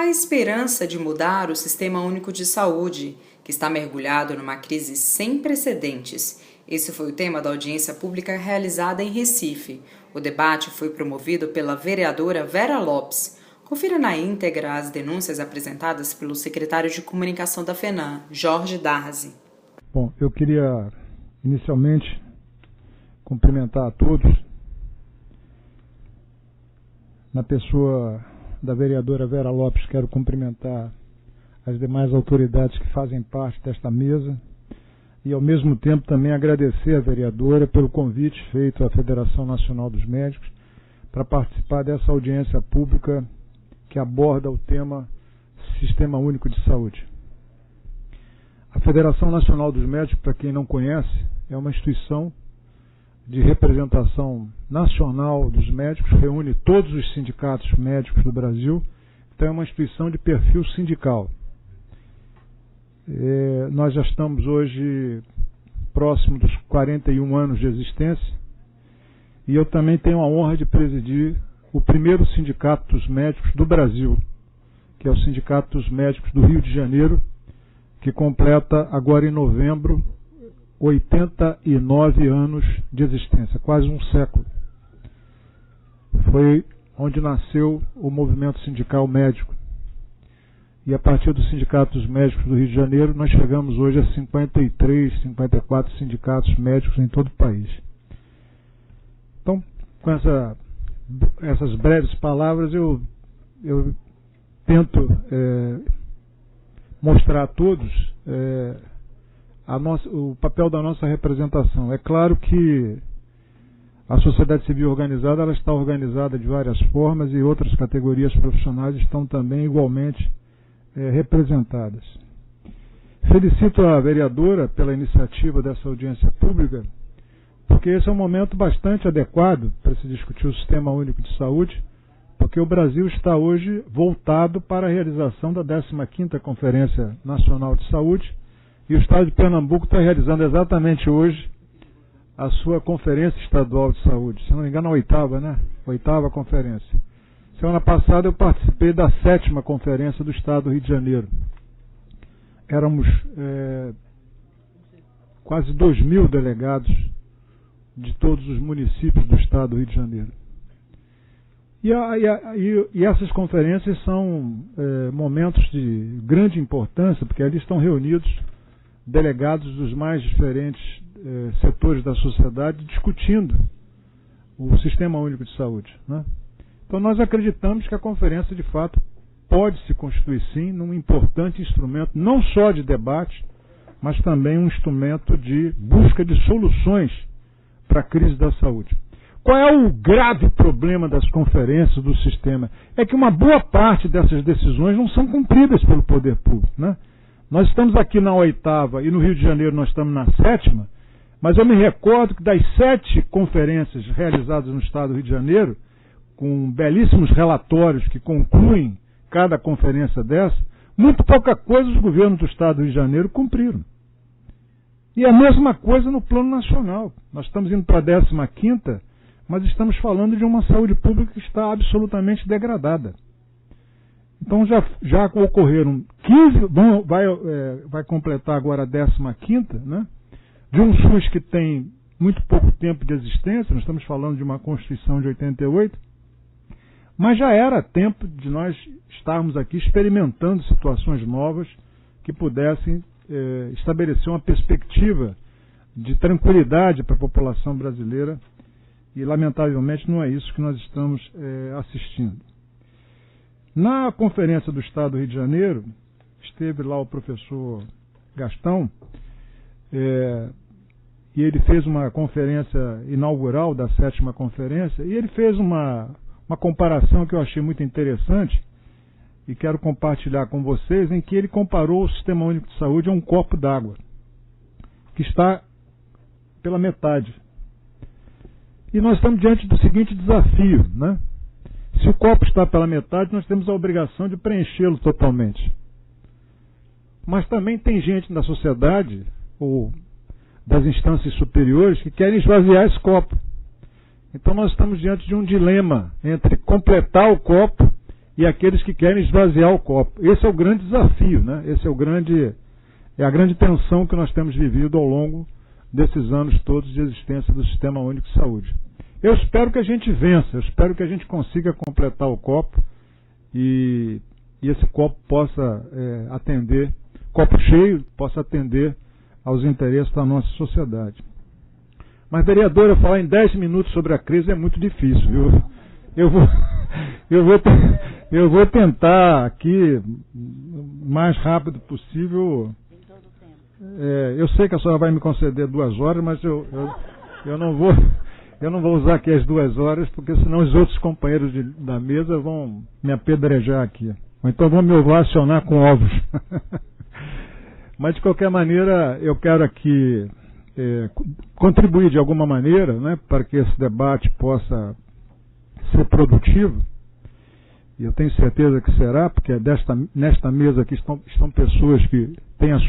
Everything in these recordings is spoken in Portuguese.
Há esperança de mudar o Sistema Único de Saúde, que está mergulhado numa crise sem precedentes. Esse foi o tema da audiência pública realizada em Recife. O debate foi promovido pela vereadora Vera Lopes. Confira na íntegra as denúncias apresentadas pelo secretário de Comunicação da FENAM, Jorge Darzi. Bom, eu queria inicialmente cumprimentar a todos, na pessoa da vereadora Vera Lopes. Quero cumprimentar as demais autoridades que fazem parte desta mesa e, ao mesmo tempo, também agradecer a vereadora pelo convite feito à Federação Nacional dos Médicos para participar dessa audiência pública que aborda o tema Sistema Único de Saúde. A Federação Nacional dos Médicos, para quem não conhece, é uma instituição de representação nacional dos médicos, reúne todos os sindicatos médicos do Brasil, então é uma instituição de perfil sindical. Nós já estamos hoje próximo dos 41 anos de existência e eu também tenho a honra de presidir o primeiro sindicato dos médicos do Brasil, que é o Sindicato dos Médicos do Rio de Janeiro, que completa agora em novembro 89 anos de existência, quase um século. Foi onde nasceu o movimento sindical médico. E a partir do Sindicato dos Médicos do Rio de Janeiro, nós chegamos hoje a 53, 54 sindicatos médicos em todo o país. Então, com essas breves palavras, eu tento mostrar a todos o papel da nossa representação. É claro que a sociedade civil organizada ela está organizada de várias formas e outras categorias profissionais estão também igualmente representadas. Felicito a vereadora pela iniciativa dessa audiência pública, porque esse é um momento bastante adequado para se discutir o Sistema Único de Saúde, porque o Brasil está hoje voltado para a realização da 15ª Conferência Nacional de Saúde, e o Estado de Pernambuco está realizando exatamente hoje a sua Conferência Estadual de Saúde. Se não me engano, a 8ª, né? 8ª Conferência. Semana passada eu participei da 7ª Conferência do Estado do Rio de Janeiro. Éramos quase 2.000 delegados de todos os municípios do Estado do Rio de Janeiro. E essas conferências são momentos de grande importância, porque ali estão reunidos delegados dos mais diferentes setores da sociedade discutindo o Sistema Único de Saúde, né? Então nós acreditamos que a conferência de fato pode se constituir sim num importante instrumento, não só de debate, mas também um instrumento de busca de soluções para a crise da saúde. Qual é o grave problema das conferências do sistema? É que uma boa parte dessas decisões não são cumpridas pelo poder público, né? Nós estamos aqui na 8ª e no Rio de Janeiro nós estamos na 7ª, mas eu me recordo que das 7 conferências realizadas no Estado do Rio de Janeiro, com belíssimos relatórios que concluem cada conferência dessa, muito pouca coisa os governos do Estado do Rio de Janeiro cumpriram. E a mesma coisa no plano nacional. Nós estamos indo para a 15ª, mas estamos falando de uma saúde pública que está absolutamente degradada. Então já ocorreram 15, vai completar agora a 15ª, né? De um SUS que tem muito pouco tempo de existência, nós estamos falando de uma Constituição de 88, mas já era tempo de nós estarmos aqui experimentando situações novas que pudessem estabelecer uma perspectiva de tranquilidade para a população brasileira e, lamentavelmente, não é isso que nós estamos assistindo. Na Conferência do Estado do Rio de Janeiro, esteve lá o professor Gastão, e ele fez uma conferência inaugural da 7ª Conferência, e ele fez uma comparação que eu achei muito interessante, e quero compartilhar com vocês, em que ele comparou o Sistema Único de Saúde a um copo d'água, que está pela metade. E nós estamos diante do seguinte desafio, né? Se o copo está pela metade, nós temos a obrigação de preenchê-lo totalmente. Mas também tem gente da sociedade, ou das instâncias superiores, que querem esvaziar esse copo. Então nós estamos diante de um dilema entre completar o copo e aqueles que querem esvaziar o copo. Esse é o grande desafio, né? É a grande tensão que nós temos vivido ao longo desses anos todos de existência do Sistema Único de Saúde. Eu espero que a gente vença, eu espero que a gente consiga completar o copo e esse copo possa atender, copo cheio, possa atender aos interesses da nossa sociedade. Mas, vereadora, falar em 10 minutos sobre a crise é muito difícil, viu? Eu vou tentar aqui, o mais rápido possível. Eu sei que a senhora vai me conceder 2 horas, mas eu não vou usar aqui as 2 horas, porque senão os outros companheiros da mesa vão me apedrejar aqui. Ou então vão me ovacionar com ovos. Mas, de qualquer maneira, eu quero aqui contribuir de alguma maneira, né, para que esse debate possa ser produtivo. E eu tenho certeza que será, porque nesta mesa aqui estão pessoas que têm as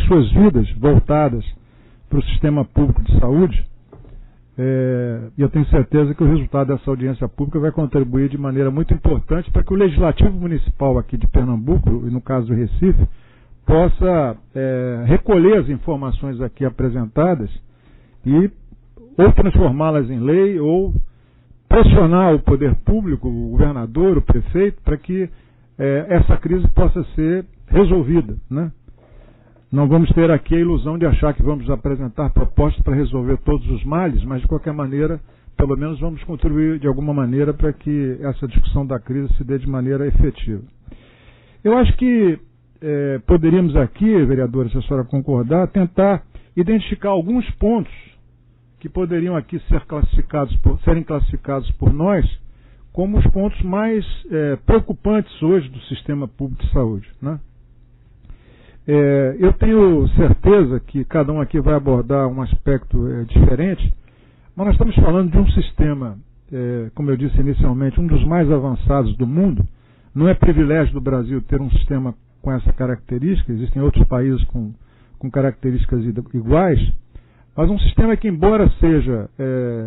suas vidas voltadas para o sistema público de saúde. E eu tenho certeza que o resultado dessa audiência pública vai contribuir de maneira muito importante para que o Legislativo Municipal aqui de Pernambuco, e no caso do Recife, possa recolher as informações aqui apresentadas e ou transformá-las em lei ou pressionar o poder público, o governador, o prefeito, para que essa crise possa ser resolvida, né? Não vamos ter aqui a ilusão de achar que vamos apresentar propostas para resolver todos os males, mas, de qualquer maneira, pelo menos vamos contribuir de alguma maneira para que essa discussão da crise se dê de maneira efetiva. Eu acho que poderíamos aqui, vereadora, se a senhora concordar, tentar identificar alguns pontos que poderiam aqui serem classificados por nós como os pontos mais preocupantes hoje do sistema público de saúde, né? Eu tenho certeza que cada um aqui vai abordar um aspecto diferente, mas nós estamos falando de um sistema, como eu disse inicialmente, um dos mais avançados do mundo. Não é privilégio do Brasil ter um sistema com essa característica, existem outros países com características iguais, mas um sistema que, embora seja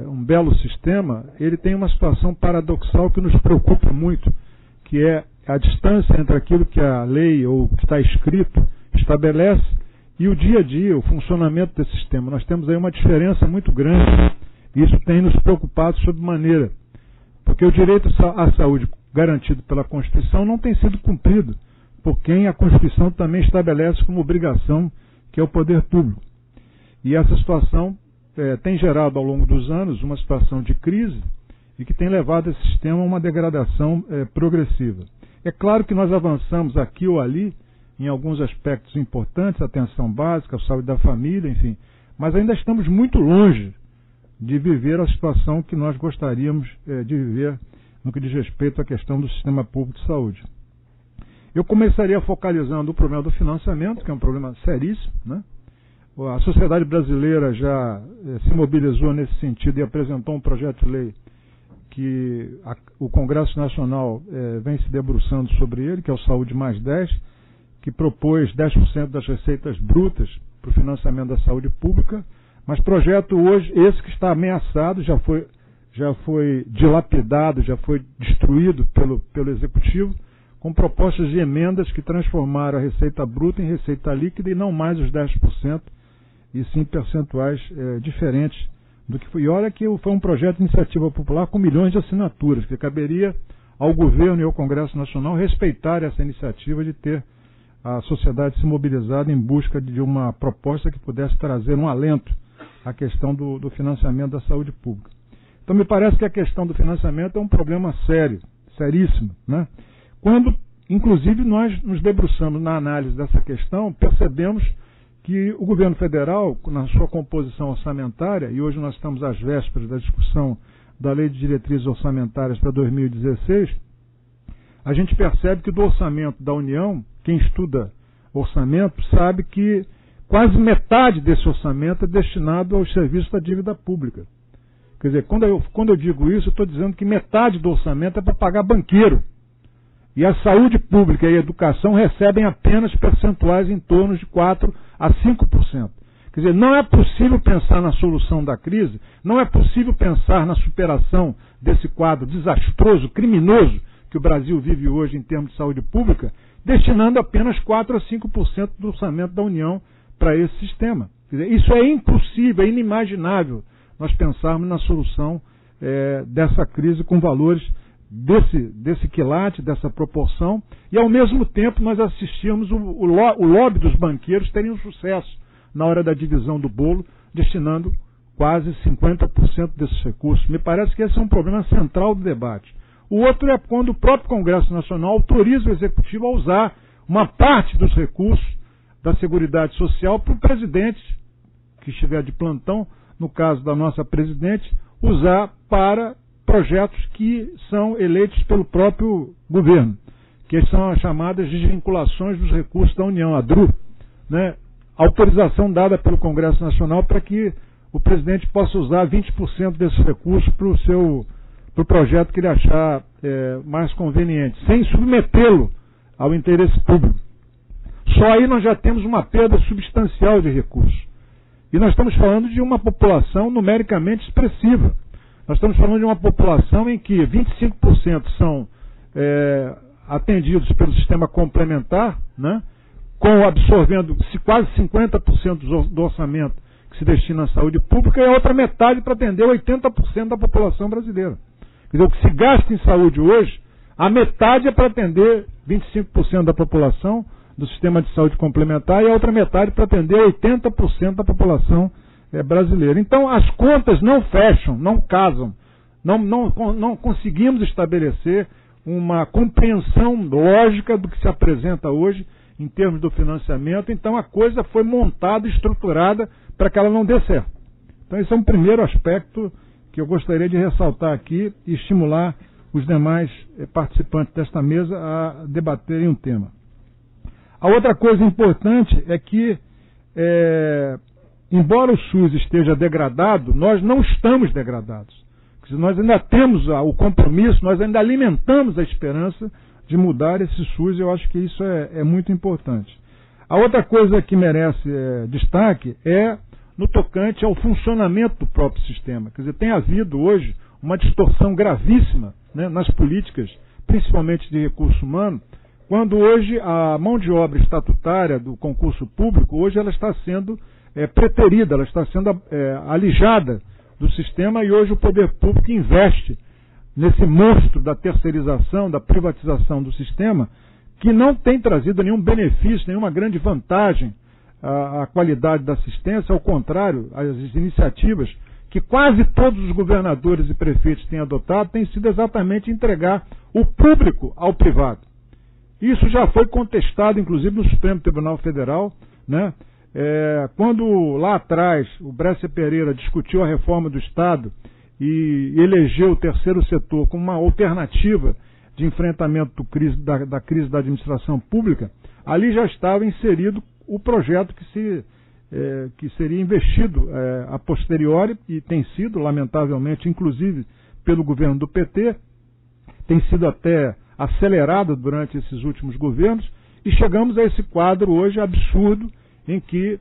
um belo sistema, ele tem uma situação paradoxal que nos preocupa muito, que é a distância entre aquilo que a lei ou que está escrito estabelece e o dia a dia, o funcionamento desse sistema. Nós temos aí uma diferença muito grande e isso tem nos preocupado sobremaneira, porque o direito à saúde garantido pela Constituição não tem sido cumprido por quem a Constituição também estabelece como obrigação, que é o poder público. E essa situação tem gerado ao longo dos anos uma situação de crise e que tem levado esse sistema a uma degradação progressiva. É claro que nós avançamos aqui ou ali em alguns aspectos importantes, atenção básica, a saúde da família, enfim, mas ainda estamos muito longe de viver a situação que nós gostaríamos de viver no que diz respeito à questão do sistema público de saúde. Eu começaria focalizando o problema do financiamento, que é um problema seríssimo, né? A sociedade brasileira já se mobilizou nesse sentido e apresentou um projeto de lei que o Congresso Nacional vem se debruçando sobre ele, que é o Saúde Mais 10, que propôs 10% das receitas brutas para o financiamento da saúde pública, mas projeto hoje, esse que está ameaçado, já foi dilapidado, já foi destruído pelo Executivo, com propostas de emendas que transformaram a receita bruta em receita líquida e não mais os 10%, e sim percentuais diferentes do que foi. E olha que foi um projeto de iniciativa popular com milhões de assinaturas, que caberia ao governo e ao Congresso Nacional respeitar essa iniciativa de ter a sociedade se mobilizada em busca de uma proposta que pudesse trazer um alento à questão do financiamento da saúde pública. Então me parece que a questão do financiamento é um problema sério, seríssimo, né? Quando, inclusive, nós nos debruçamos na análise dessa questão, percebemos que o governo federal, na sua composição orçamentária, e hoje nós estamos às vésperas da discussão da Lei de Diretrizes Orçamentárias para 2016, a gente percebe que do orçamento da União, quem estuda orçamento sabe que quase metade desse orçamento é destinado aos serviços da dívida pública. Quer dizer, quando eu digo isso, eu estou dizendo que metade do orçamento é para pagar banqueiro. E a saúde pública e a educação recebem apenas percentuais em torno de 4% a 5%. Quer dizer, não é possível pensar na solução da crise, não é possível pensar na superação desse quadro desastroso, criminoso, que o Brasil vive hoje em termos de saúde pública, destinando apenas 4 a 5% do orçamento da União para esse sistema. Quer dizer, isso é impossível, é inimaginável nós pensarmos na solução dessa crise com valores desse quilate, dessa proporção, e ao mesmo tempo nós assistimos o lobby dos banqueiros terem um sucesso na hora da divisão do bolo, destinando quase 50% desses recursos. Me parece que esse é um problema central do debate. O outro é quando o próprio Congresso Nacional autoriza o Executivo a usar uma parte dos recursos da Seguridade Social para o presidente, que estiver de plantão, no caso da nossa presidente, usar para projetos que são eleitos pelo próprio governo, que são as chamadas desvinculações dos recursos da União, a DRU, né? Autorização dada pelo Congresso Nacional para que o presidente possa usar 20% desses recursos para o projeto que ele achar mais conveniente, sem submetê-lo ao interesse público. Só aí nós já temos uma perda substancial de recursos. E nós estamos falando de uma população numericamente expressiva. Nós estamos falando de uma população em que 25% são atendidos pelo sistema complementar, né, absorvendo quase 50% do orçamento que se destina à saúde pública, e a outra metade para atender 80% da população brasileira. Quer dizer, o que se gasta em saúde hoje, a metade é para atender 25% da população do sistema de saúde complementar, e a outra metade para atender 80% da população brasileira. Então, as contas não fecham, não casam, não conseguimos estabelecer uma compreensão lógica do que se apresenta hoje em termos do financiamento. Então, a coisa foi montada, estruturada para que ela não dê certo. Então, esse é um primeiro aspecto que eu gostaria de ressaltar aqui e estimular os demais participantes desta mesa a debaterem um tema. A outra coisa importante é que, embora o SUS esteja degradado, nós não estamos degradados. Nós ainda temos o compromisso, nós ainda alimentamos a esperança de mudar esse SUS, e eu acho que isso é muito importante. A outra coisa que merece destaque é no tocante ao funcionamento do próprio sistema. Quer dizer, tem havido hoje uma distorção gravíssima, né, nas políticas, principalmente de recurso humano, quando hoje a mão de obra estatutária do concurso público, hoje ela está sendo preterida, ela está sendo alijada do sistema, e hoje o poder público investe nesse monstro da terceirização, da privatização do sistema, que não tem trazido nenhum benefício, nenhuma grande vantagem à qualidade da assistência. Ao contrário, as iniciativas que quase todos os governadores e prefeitos têm adotado têm sido exatamente entregar o público ao privado. Isso já foi contestado, inclusive, no Supremo Tribunal Federal, né? Quando lá atrás o Brescia Pereira discutiu a reforma do Estado e elegeu o terceiro setor como uma alternativa de enfrentamento da crise da administração pública, ali já estava inserido o projeto que seria investido a posteriori, e tem sido, lamentavelmente, inclusive pelo governo do PT, tem sido até acelerado durante esses últimos governos, e chegamos a esse quadro hoje absurdo, em que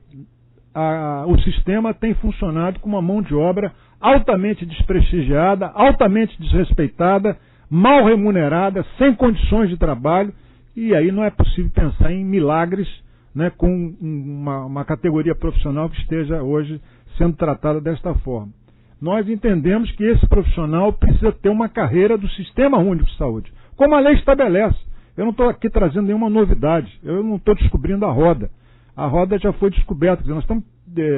o sistema tem funcionado com uma mão de obra altamente desprestigiada, altamente desrespeitada, mal remunerada, sem condições de trabalho, e aí não é possível pensar em milagres, né, com uma categoria profissional que esteja hoje sendo tratada desta forma. Nós entendemos que esse profissional precisa ter uma carreira do Sistema Único de Saúde, como a lei estabelece. Eu não estou aqui trazendo nenhuma novidade, eu não estou descobrindo a roda. A roda já foi descoberta, nós estamos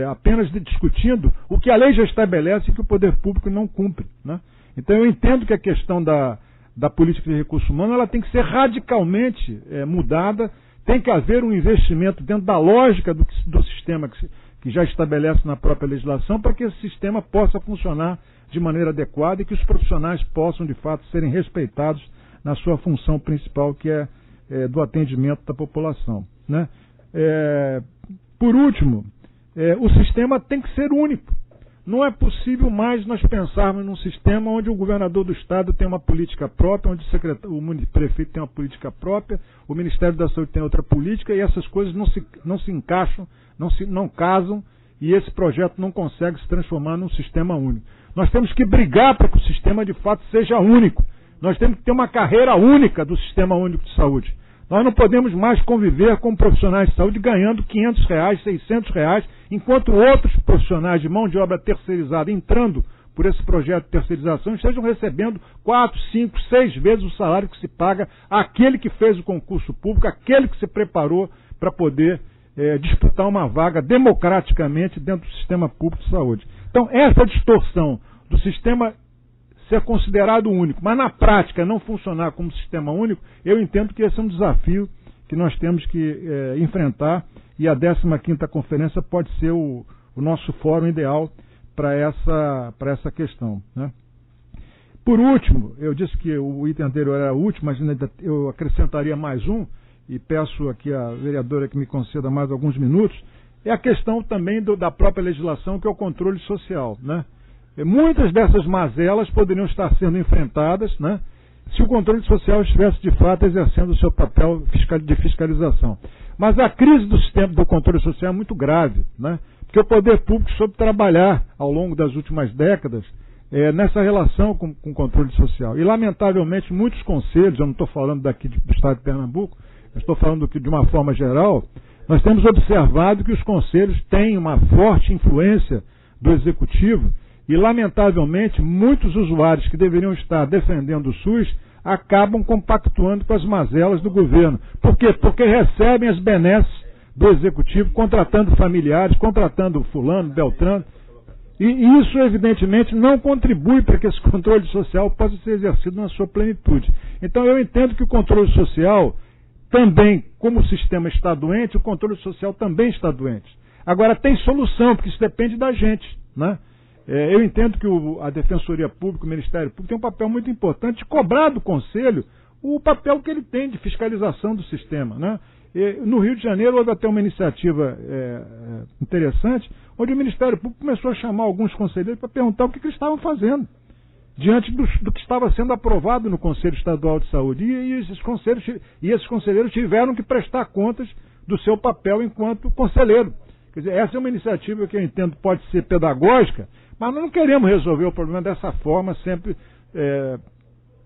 apenas discutindo o que a lei já estabelece e que o poder público não cumpre, né? Então eu entendo que a questão da política de recursos humanos ela tem que ser radicalmente mudada, tem que haver um investimento dentro da lógica do sistema que já estabelece na própria legislação, para que esse sistema possa funcionar de maneira adequada e que os profissionais possam, de fato, serem respeitados na sua função principal, que é do atendimento da população, né? Por último, o sistema tem que ser único. Não é possível mais nós pensarmos num sistema onde o governador do Estado tem uma política própria, onde o prefeito tem uma política própria, o Ministério da Saúde tem outra política, e essas coisas não se encaixam, não casam, e esse projeto não consegue se transformar num sistema único. Nós temos que brigar para que o sistema de fato seja único, Nós temos que ter uma carreira única do Sistema Único de Saúde. Nós não podemos mais conviver com profissionais de saúde ganhando R$500, R$600, enquanto outros profissionais de mão de obra terceirizada entrando por esse projeto de terceirização estejam recebendo 4, 5, 6 vezes o salário que se paga àquele que fez o concurso público, àquele que se preparou para poder disputar uma vaga democraticamente dentro do sistema público de saúde. Então, essa distorção do sistema ser considerado único, mas na prática não funcionar como sistema único, eu entendo que esse é um desafio que nós temos que enfrentar, e a 15ª conferência pode ser o nosso fórum ideal para essa questão, né? Por último, eu disse que o item anterior era o último, mas eu acrescentaria mais um, e peço aqui à vereadora que me conceda mais alguns minutos, é a questão também da própria legislação, que é o controle social, né? Muitas dessas mazelas poderiam estar sendo enfrentadas, né, se o controle social estivesse de fato exercendo o seu papel de fiscalização. Mas a crise do sistema do controle social é muito grave, né, porque o poder público soube trabalhar ao longo das últimas décadas nessa relação com o controle social. E, lamentavelmente, muitos conselhos, eu não estou falando daqui do estado de Pernambuco, eu estou falando que, de uma forma geral, nós temos observado que os conselhos têm uma forte influência do executivo. E, lamentavelmente, muitos usuários que deveriam estar defendendo o SUS acabam compactuando com as mazelas do governo. Por quê? Porque recebem as benesses do executivo, contratando familiares, contratando fulano, beltrano. E isso, evidentemente, não contribui para que esse controle social possa ser exercido na sua plenitude. Então, eu entendo que o controle social também, como o sistema está doente, o controle social também está doente. Agora, tem solução, porque isso depende da gente, né? Eu entendo que a Defensoria Pública, o Ministério Público, tem um papel muito importante de cobrar do Conselho o papel que ele tem de fiscalização do sistema, né? No Rio de Janeiro houve até uma iniciativa interessante, onde o Ministério Público começou a chamar alguns conselheiros para perguntar o que eles estavam fazendo diante do que estava sendo aprovado no Conselho Estadual de Saúde. E esses conselheiros tiveram que prestar contas do seu papel enquanto conselheiro. Quer dizer, essa é uma iniciativa que eu entendo pode ser pedagógica, mas nós não queremos resolver o problema dessa forma, sempre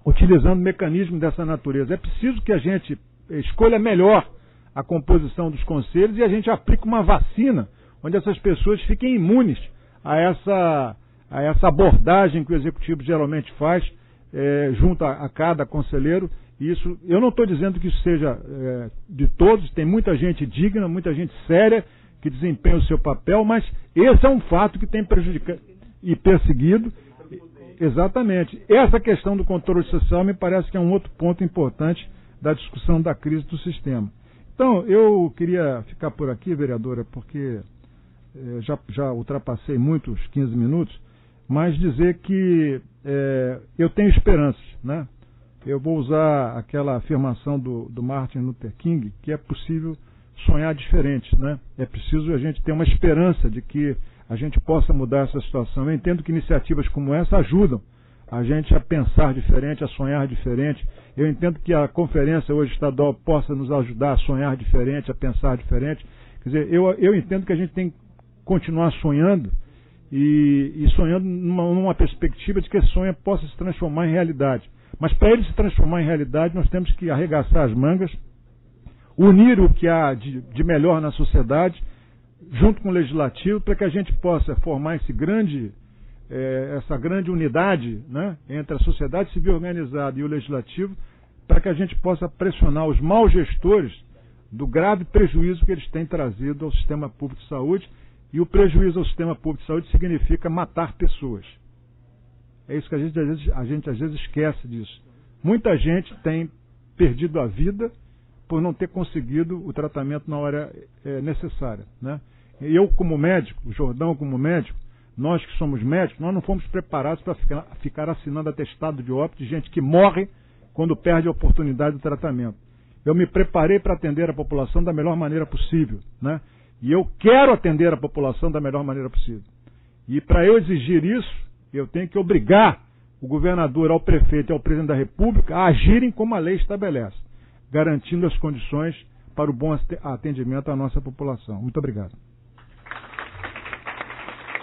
utilizando mecanismos dessa natureza. É preciso que a gente escolha melhor a composição dos conselhos e a gente aplique uma vacina onde essas pessoas fiquem imunes a essa abordagem que o executivo geralmente faz junto a cada conselheiro. E isso, eu não estou dizendo que isso seja de todos, tem muita gente digna, muita gente séria que desempenha o seu papel, mas esse é um fato que tem prejudicado e perseguido. Exatamente. Essa questão do controle social me parece que é um outro ponto importante da discussão da crise do sistema. Então, eu queria ficar por aqui, vereadora, porque já ultrapassei muito os 15 minutos, mas dizer que eu tenho esperanças, né? Eu vou usar aquela afirmação do Martin Luther King, que é possível sonhar diferente, né? É preciso a gente ter uma esperança de que a gente possa mudar essa situação. Eu entendo que iniciativas como essa ajudam a gente a pensar diferente, a sonhar diferente. Eu entendo que a conferência hoje estadual possa nos ajudar a sonhar diferente, a pensar diferente. Quer dizer, eu entendo que a gente tem que continuar sonhando e sonhando numa perspectiva de que esse sonho possa se transformar em realidade. Mas para ele se transformar em realidade, nós temos que arregaçar as mangas, unir o que há de melhor na sociedade, junto com o legislativo, para que a gente possa formar essa grande unidade, né, entre a sociedade civil organizada e o legislativo, para que a gente possa pressionar os maus gestores do grave prejuízo que eles têm trazido ao sistema público de saúde. E o prejuízo ao sistema público de saúde significa matar pessoas. É isso que a gente às vezes esquece disso. Muita gente tem perdido a vida por não ter conseguido o tratamento na hora necessária, né? Eu, como médico, o Jordão como médico, nós que somos médicos, nós não fomos preparados para ficar assinando atestado de óbito de gente que morre quando perde a oportunidade do tratamento. Eu me preparei para atender a população da melhor maneira possível, né? E eu quero atender a população da melhor maneira possível. E para eu exigir isso, eu tenho que obrigar o governador, ao prefeito e ao presidente da República a agirem como a lei estabelece, garantindo as condições para o bom atendimento à nossa população. Muito obrigado.